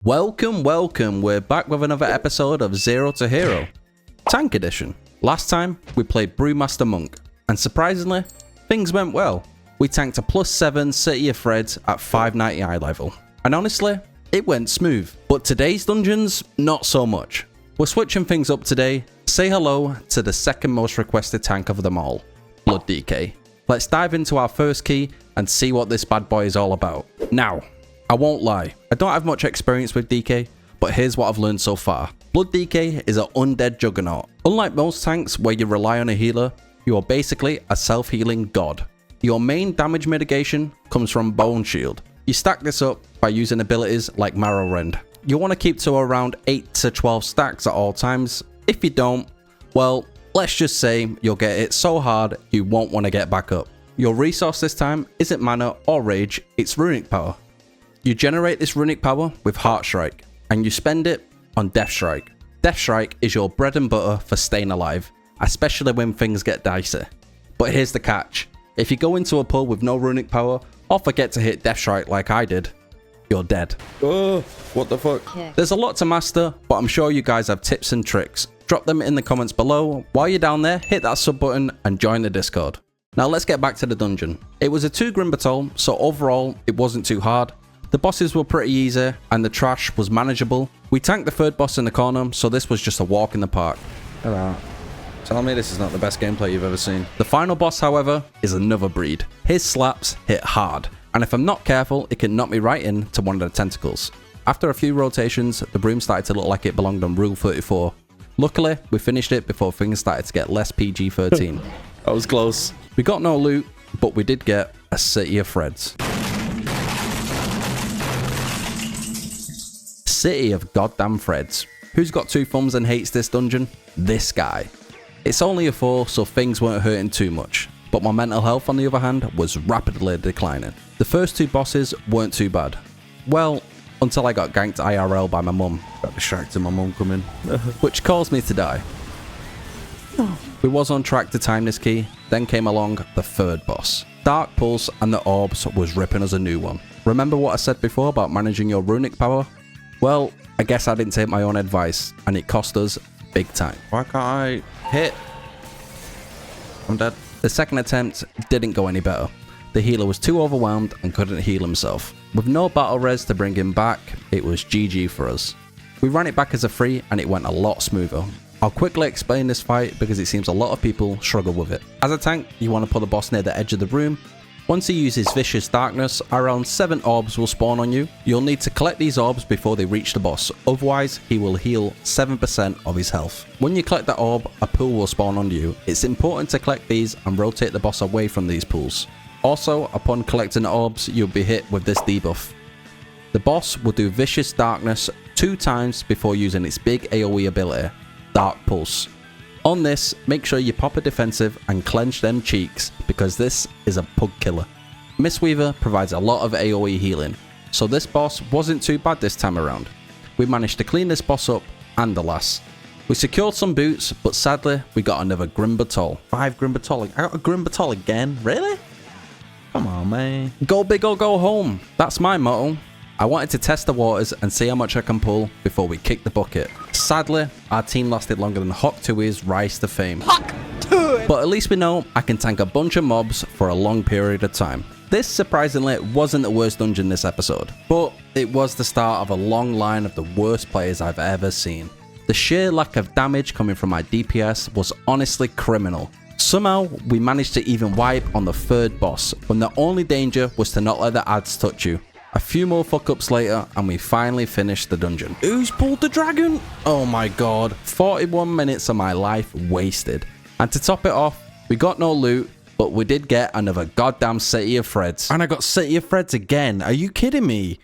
Welcome, we're back with another episode of Zero to Hero, Tank Edition. Last time, we played Brewmaster Monk, and surprisingly, things went well. We tanked a +7 City of Threads at 590 eye level, and honestly, it went smooth. But today's dungeons, not so much. We're switching things up today. Say hello to the second most requested tank of them all, Blood DK. Let's dive into our first key and see what this bad boy is all about. Now, I won't lie, I don't have much experience with DK, but here's what I've learned so far. Blood DK is an undead juggernaut. Unlike most tanks where you rely on a healer, you are basically a self-healing god. Your main damage mitigation comes from Bone Shield. You stack this up by using abilities like Marrow Rend. You want to keep to around 8 to 12 stacks at all times. If you don't, well, let's just say you'll get it so hard you won't want to get back up. Your resource this time isn't mana or rage, it's runic power. You generate this runic power with Heart Strike, and you spend it on Death Strike. Death Strike is your bread and butter for staying alive, especially when things get dicey. But here's the catch. If you go into a pull with no runic power, or forget to hit Death Strike like I did, you're dead. Oh, what the fuck? Yeah. There's a lot to master, but I'm sure you guys have tips and tricks. Drop them in the comments below. While you're down there, hit that sub button and join the Discord. Now let's get back to the dungeon. It was a 2 Grim batol, so overall it wasn't too hard. The bosses were pretty easy, and the trash was manageable. We tanked the third boss in the corner, so this was just a walk in the park. Hello. Tell me this is not the best gameplay you've ever seen. The final boss, however, is another breed. His slaps hit hard, and if I'm not careful, it can knock me right into one of the tentacles. After a few rotations, the broom started to look like it belonged on Rule 34. Luckily, we finished it before things started to get less PG-13. That was close. We got no loot, but we did get a City of Threads. City of goddamn Threads. Who's got 2 thumbs and hates this dungeon? This guy. It's only a 4, so things weren't hurting too much, but my mental health on the other hand was rapidly declining. The first 2 bosses weren't too bad. Well, until I got ganked IRL by my mum. Got distracted, my mum coming. Which caused me to die. We was on track to time this key, then came along the third boss. Dark Pulse and the Orbs was ripping us a new one. Remember what I said before about managing your runic power? Well, I guess I didn't take my own advice, and it cost us big time. Why can't I hit? I'm dead. The second attempt didn't go any better. The healer was too overwhelmed and couldn't heal himself. With no battle res to bring him back, it was GG for us. We ran it back as a free and it went a lot smoother. I'll quickly explain this fight because it seems a lot of people struggle with it. As a tank, you want to put the boss near the edge of the room. Once he uses Vicious Darkness, around 7 orbs will spawn on you. You'll need to collect these orbs before they reach the boss, otherwise he will heal 7% of his health. When you collect that orb, a pool will spawn on you. It's important to collect these and rotate the boss away from these pools. Also, upon collecting the orbs, you'll be hit with this debuff. The boss will do Vicious Darkness 2 times before using its big AoE ability, Dark Pulse. On this, make sure you pop a defensive and clench them cheeks because this is a pug killer. Mistweaver provides a lot of AoE healing, so this boss wasn't too bad this time around. We managed to clean this boss up and the last. We secured some boots, but sadly we got another Grim batol. 5 Grim batol. I got a Grim batol again? Really? Come on, man. Go big or go home. That's my motto. I wanted to test the waters and see how much I can pull before we kick the bucket. Sadly, our team lasted longer than Hawk Tui's rise to fame. But at least we know I can tank a bunch of mobs for a long period of time. This surprisingly wasn't the worst dungeon this episode, but it was the start of a long line of the worst players I've ever seen. The sheer lack of damage coming from my DPS was honestly criminal. Somehow, we managed to even wipe on the third boss, when the only danger was to not let the ads touch you. A few more fuck-ups later, and we finally finished the dungeon. Who's pulled the dragon? Oh my god, 41 minutes of my life wasted. And to top it off, we got no loot, but we did get another goddamn City of Threads. And I got City of Threads again, are you kidding me?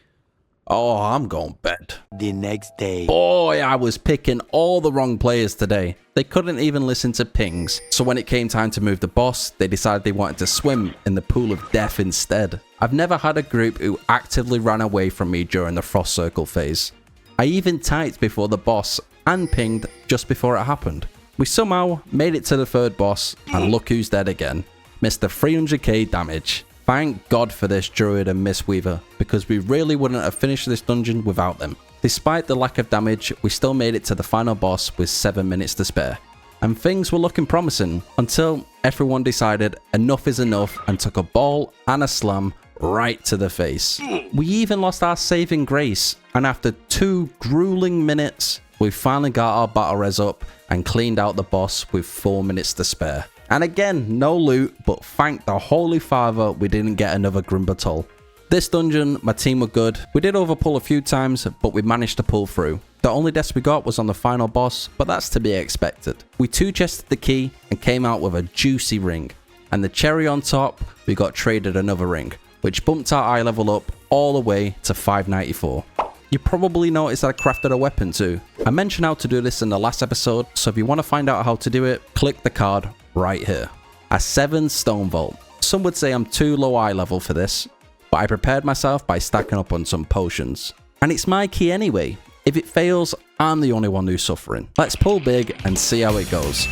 Oh, I'm going to bed. The next day. Boy, I was picking all the wrong players today. They couldn't even listen to pings. So when it came time to move the boss, they decided they wanted to swim in the pool of death instead. I've never had a group who actively ran away from me during the Frost Circle phase. I even typed before the boss and pinged just before it happened. We somehow made it to the third boss, and look who's dead again. Mr. 300k damage. Thank God for this Druid and Mistweaver, because we really wouldn't have finished this dungeon without them. Despite the lack of damage, we still made it to the final boss with 7 minutes to spare. And things were looking promising until everyone decided enough is enough and took a ball and a slam right to the face. We even lost our saving grace, and after 2 grueling minutes, we finally got our battle res up and cleaned out the boss with 4 minutes to spare. And again, no loot, but thank the Holy Father we didn't get another batol. This dungeon, my team were good. We did overpull a few times, but we managed to pull through. The only death we got was on the final boss, but that's to be expected. We 2-chested the key and came out with a juicy ring. And the cherry on top, we got traded another ring, which bumped our eye level up all the way to 594. You probably noticed that I crafted a weapon too. I mentioned how to do this in the last episode, so if you want to find out how to do it, click the card right here. A 7 stone vault. Some would say I'm too low eye level for this, but I prepared myself by stacking up on some potions. And it's my key anyway. If it fails, I'm the only one who's suffering. Let's pull big and see how it goes.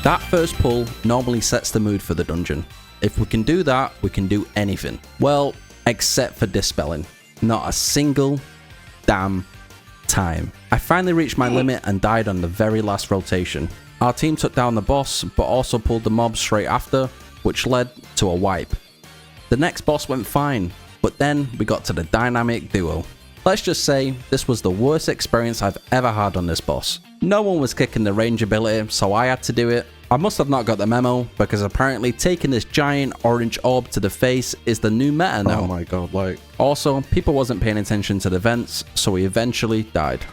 That first pull normally sets the mood for the dungeon. If we can do that, we can do anything. Well, except for dispelling. Not a single damn time. I finally reached my limit and died on the very last rotation. Our team took down the boss, but also pulled the mobs straight after, which led to a wipe. The next boss went fine, but then we got to the dynamic duo. Let's just say this was the worst experience I've ever had on this boss. No one was kicking the range ability, so I had to do it. I must have not got the memo, because apparently taking this giant orange orb to the face is the new meta now. Oh my god, like... Also, people wasn't paying attention to the vents, so we eventually died.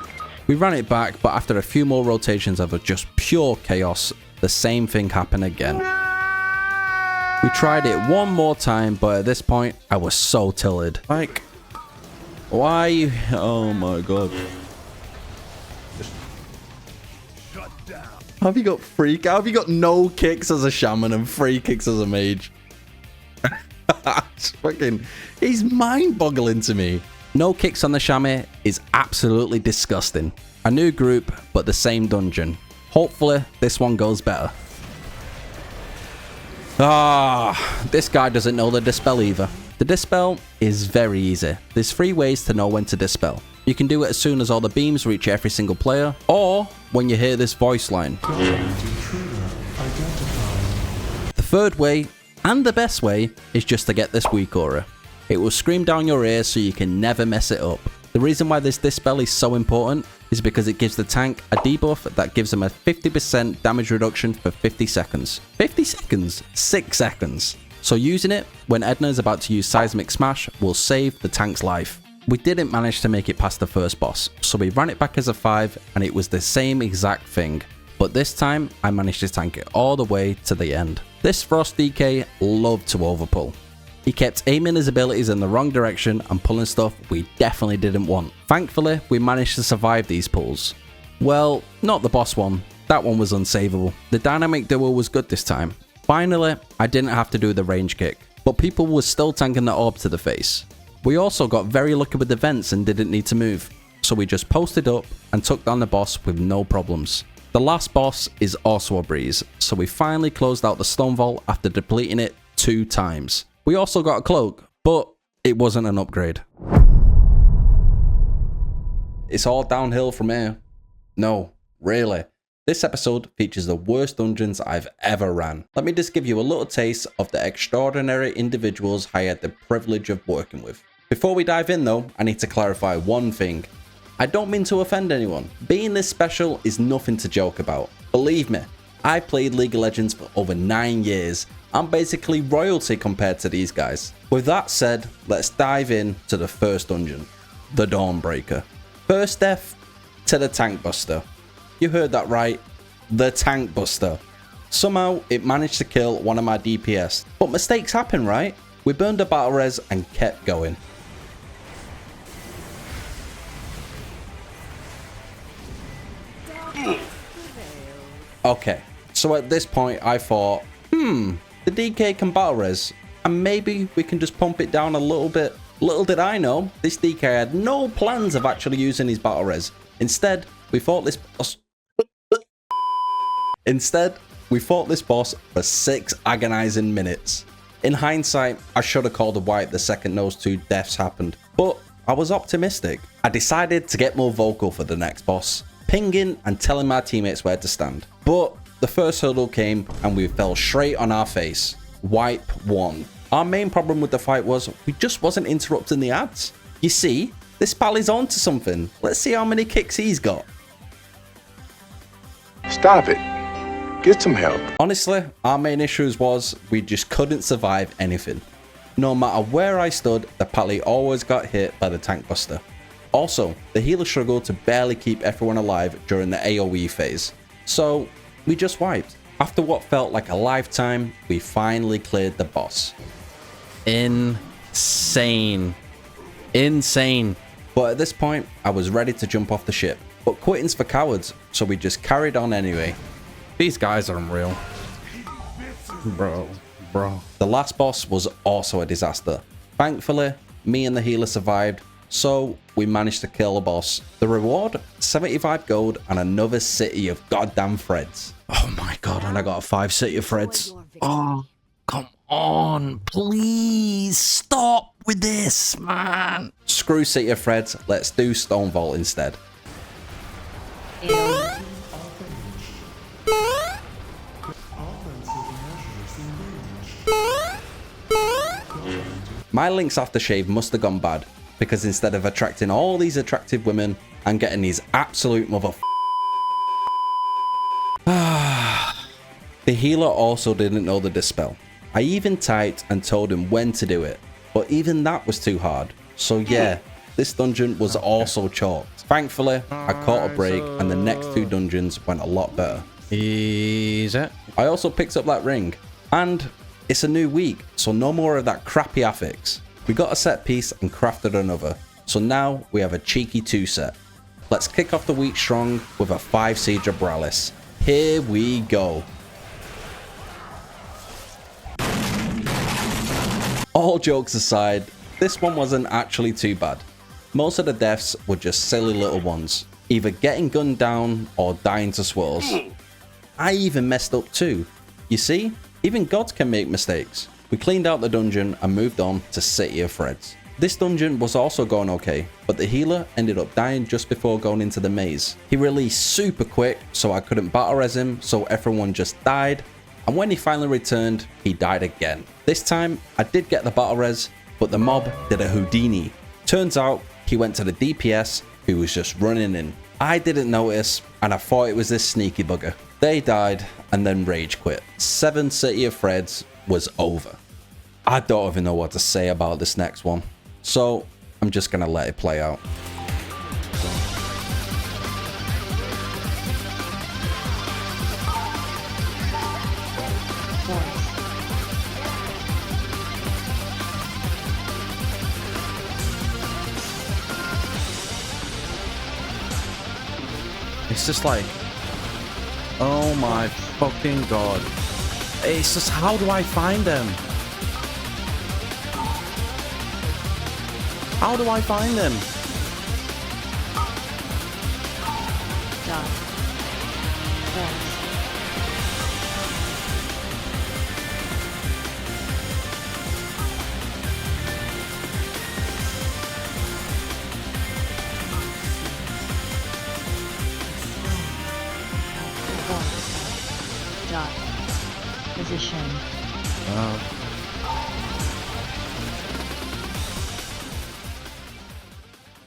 We ran it back, but after a few more rotations of just pure chaos, the same thing happened again. We tried it one more time, but at this point, I was so tilted. Like... Why? Oh my god. Have you got free? Have you got no kicks as a shaman and 3 kicks as a mage? It's fucking... He's mind-boggling to me. No kicks on the shaman is absolutely disgusting. A new group, but the same dungeon. Hopefully, this one goes better. This guy doesn't know the dispel either. The dispel is very easy. There's 3 ways to know when to dispel. You can do it as soon as all the beams reach every single player, or when you hear this voice line. The third way, and the best way, is just to get this weak aura. It will scream down your ear so you can never mess it up. The reason why this dispel is so important is because it gives the tank a debuff that gives them a 50% damage reduction for 50 seconds. 50 seconds? 6 seconds. So using it when Edna is about to use Seismic Smash will save the tank's life. We didn't manage to make it past the first boss, so we ran it back as a 5 and it was the same exact thing. But this time, I managed to tank it all the way to the end. This Frost DK loved to overpull. He kept aiming his abilities in the wrong direction and pulling stuff we definitely didn't want. Thankfully, we managed to survive these pulls. Well, not the boss one. That one was unsavable. The dynamic duo was good this time. Finally, I didn't have to do the range kick, but people were still tanking the orb to the face. We also got very lucky with the vents and didn't need to move, so we just posted up and took down the boss with no problems. The last boss is also a breeze, so we finally closed out the stone vault after depleting it 2 times. We also got a cloak, but it wasn't an upgrade. It's all downhill from here. No, really. This episode features the worst dungeons I've ever ran. Let me just give you a little taste of the extraordinary individuals I had the privilege of working with. Before we dive in though, I need to clarify one thing. I don't mean to offend anyone. Being this special is nothing to joke about. Believe me, I played League of Legends for over 9 years. I'm basically royalty compared to these guys. With that said, let's dive in to the first dungeon, the Dawnbreaker. First death to the Tank Buster. You heard that right, the Tank Buster. Somehow it managed to kill one of my DPS, but mistakes happen, right? We burned a battle res and kept going. Okay, So at this point, I thought, the DK can battle res, and maybe we can just pump it down a little bit. Little did I know, this DK had no plans of actually using his battle res. Instead, we fought this boss. For 6 agonizing minutes. In hindsight, I should have called a wipe the second those 2 deaths happened, but I was optimistic. I decided to get more vocal for the next boss, pinging and telling my teammates where to stand. But the first hurdle came and we fell straight on our face. Wipe 1. Our main problem with the fight was we just wasn't interrupting the ads. You see, this pal is on to something. Let's see how many kicks he's got. Stop it. Get some help. Honestly, our main issues was we just couldn't survive anything. No matter where I stood, the pally always got hit by the tank buster. Also, the healer struggled to barely keep everyone alive during the AoE phase. So, we just wiped. After what felt like a lifetime, we finally cleared the boss. Insane. But at this point, I was ready to jump off the ship. But quitting's for cowards, so we just carried on anyway. These guys are unreal. Bro. The last boss was also a disaster. Thankfully, me and the healer survived, so we managed to kill the boss. The reward? 75 gold and another city of goddamn threads. Oh my god, and I got a 5 city of threads. Oh, come on, please stop with this, man. Screw city of threads, let's do stone vault instead. My Link's aftershave must have gone bad, because instead of attracting all these attractive women and getting these absolute the healer also didn't know the dispel. I even typed and told him when to do it, but even that was too hard. So yeah, this dungeon was also chalked. Thankfully, I caught a break and the next 2 dungeons went a lot better. Easy. I also picked up that ring, and it's a new week, so no more of that crappy affix. We got a set piece and crafted another, so now we have a cheeky 2 set. Let's kick off the week strong with a 5 Siege Abralis. Here we go. All jokes aside, this one wasn't actually too bad. Most of the deaths were just silly little ones, either getting gunned down or dying to swirls. I even messed up too. You see, even gods can make mistakes. We cleaned out the dungeon and moved on to City of Threads. This dungeon was also going okay, but the healer ended up dying just before going into the maze. He released super quick, so I couldn't battle res him, so everyone just died. And when he finally returned, he died again. This time, I did get the battle res, but the mob did a Houdini. Turns out, he went to the DPS, who was just running in. I didn't notice, and I thought it was this sneaky bugger. They died, and then rage quit. 7 City of Threads was over. I don't even know what to say about this next one, so I'm just gonna let it play out. It's just like, oh my fucking god. It's just, how do I find them? How do I find them? Position.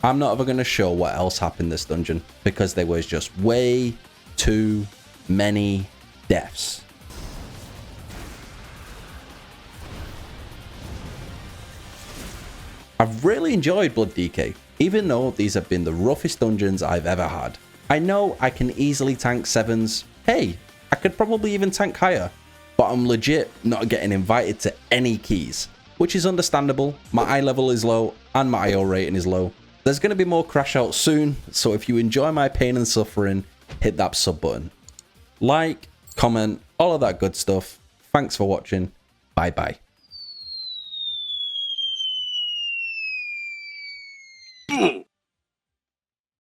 I'm not ever going to show what else happened this dungeon because there was just way too many deaths. I've really enjoyed Blood DK, even though these have been the roughest dungeons I've ever had. I know I can easily tank 7s. Hey, I could probably even tank higher, but I'm legit not getting invited to any keys, which is understandable. My eye level is low and my IO rating is low. There's going to be more crash outs soon, so if you enjoy my pain and suffering, hit that sub button. Like, comment, all of that good stuff. Thanks for watching. Bye bye.